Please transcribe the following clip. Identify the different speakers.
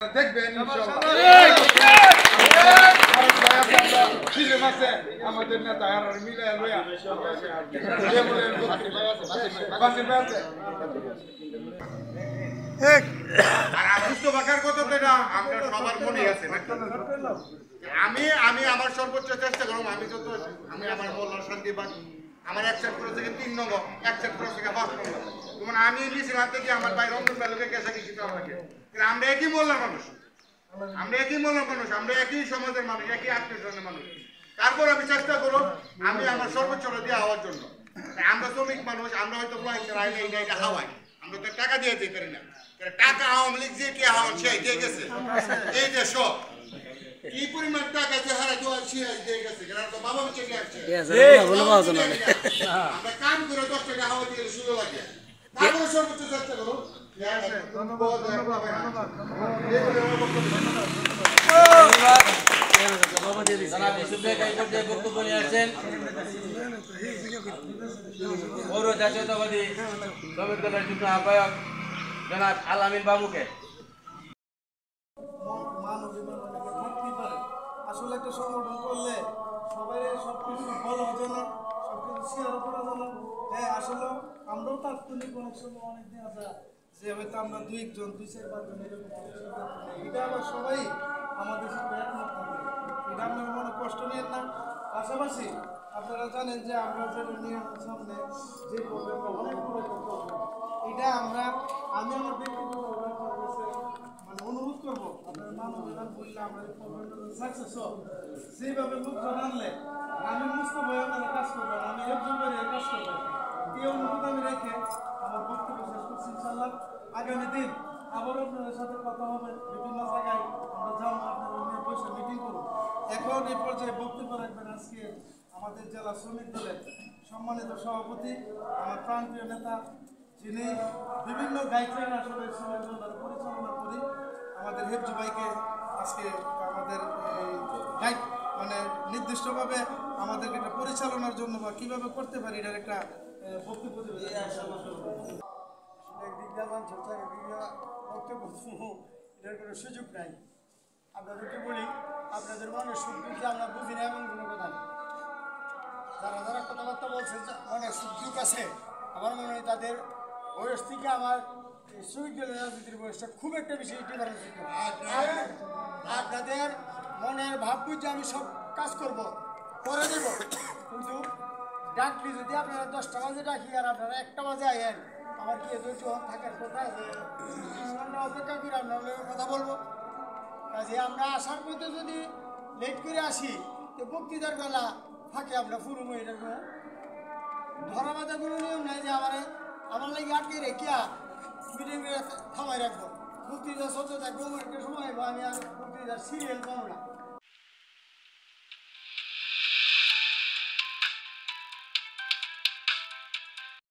Speaker 1: দেখবেন আমাদের নেতা মিলে আমি আমার সর্বোচ্চ চেষ্টা করব। আমি আমার মোল্লার শান্তি আমার অ্যাকসেপ্ট করে থেকে 3 নম্বর অ্যাকসেপ্ট করে থেকে 5 নম্বর। যেমন আমি মিছিল হাতে দিয়ে আমার ভাই রঞ্জন বেলুকে কেসা কিছু আমাকে আমরা একই মোল্লার মানুষ, আমরা একই সমাজের মানুষ, একই আত্মীয়স্বজনের মানুষ। তারপর আমি চেষ্টা করব আমি আমার সর্বোচ্চটা দিয়ে হওয়ার জন্য। আমরা শ্রমিক মানুষ, আমরা হয়তো হাওয়াই, আমরা তো টাকা দিয়ে যেতে পারি না। টাকা আওয়ামী লীগ যে হাওয়া সে দিয়ে গেছে, এই যে সব কি পরিমাণ টাকা যে হারা দেওয়া দিয়ে গেছে, তো বাবা চেয়ে আসছে আমরা কাম করে 10 টাকা হাওয়া দিয়ে শুরু লাগে। তারপরে সর্বোচ্চ চেষ্টা করো।
Speaker 2: বক্তব্য নিয়ে আসছেন পৌর জাতীয়তাবাদী শ্রমিক দলের যুগ্ম আহ্বায়ক জনাব আল-আমিন বাবুকে।
Speaker 3: আসলে একটা সংগঠন করলে সবাই সবকিছু বলা যায় না, সবকিছু শেয়ার করা যায় না। হ্যাঁ, আসলে আমরাও তাৎক্ষণিক অনেক সময় অনেকদিন আছে যে হয়তো আমরা 2-1 2-4-5 জন এরকম এটা আবার সবাই আমাদের সাথে একমত থাকবে, এটা আপনার মনে কষ্ট নিয়েন না। পাশাপাশি আপনারা জানেন যে আমরা যেটা নিয়ে সামনে যে প্রোগ্রামটা অনেক বড় একটা প্রোগ্রাম, এটা আমি আমার ব্যক্তিগত মানে অনুরোধ করবো আপনার মানবতা বললে আমরা সাকসেস সেইভাবে লোকজন আনলে আমি মুস্তফা আপনারা কাজ করবেন, আমি একজন করে কাজ করবেন, এই অনুরোধ আমি রেখে আমার বক্তব্য শেষ করছি। ইনশাল্লাহ আগামী দিন আবারও আপনাদের সাথে কথা হবে, বিভিন্ন জায়গায় আমরা যাবো, আপনারা নিয়ে বসে মিটিং করবো। এখন এই পর্যায়ে বক্তব্য রাখবেন আজকে আমাদের জেলা শ্রমিক দলের সম্মানিত সভাপতি, আমার প্রাণপ্রিয় নেতা, যিনি বিভিন্ন গাইডলাইন আসলে শ্রমিক দলের পরিচালনা করি, আমাদের হেফজু ভাইকে আজকে আমাদের গাইড মানে নির্দিষ্টভাবে আমাদেরকে এটা পরিচালনার জন্য বা কীভাবে করতে পারি এটার একটা বক্তব্য দেবে।
Speaker 4: একদিক দিয়ে জানছো, একদিক দিয়ে বক্তব্য এটার কোনো সুযোগ নাই। আপনাদেরকে বলি, আপনাদের মনে সুখ দুঃখ আমরা বুঝি না এমন কোনো কথা নেই। যারা যারা কথাবার্তা বলছেন মনে সুখ দুঃখ আছে, আমার মনে হয় তাদের বয়স থেকে আমার শ্রমিক দলের রাজনীতির বয়সটা খুব একটা বেশি ডিফারেন্স। আপনাদের মনের ভাব বুঝে আমি সব কাজ করব, করে দেব, কিন্তু ডাকলি যদি আপনারা 10টা বাজে ডাকি আর আপনারা 1টা বাজে আইয়েন, আমার কি ধৈর্য থাকার কথা যে 20 ঘন্টা অপেক্ষা করে আপনার কথা বলবো। কাজে আমরা আসার মধ্যে যদি লেট করে আসি তো বক্তৃতার বেলা ফাঁকে আমরা পুরো মহিলার ধরা বাঁধা কোনো নিয়ম নাই যে আমার লাগে আটকে রেখিয়া মিটিং থামাই রাখবো। বক্তৃতা চলতে থাকবো, একটা সময় আমি আর বক্তৃতার সিরিয়াল পাবো না।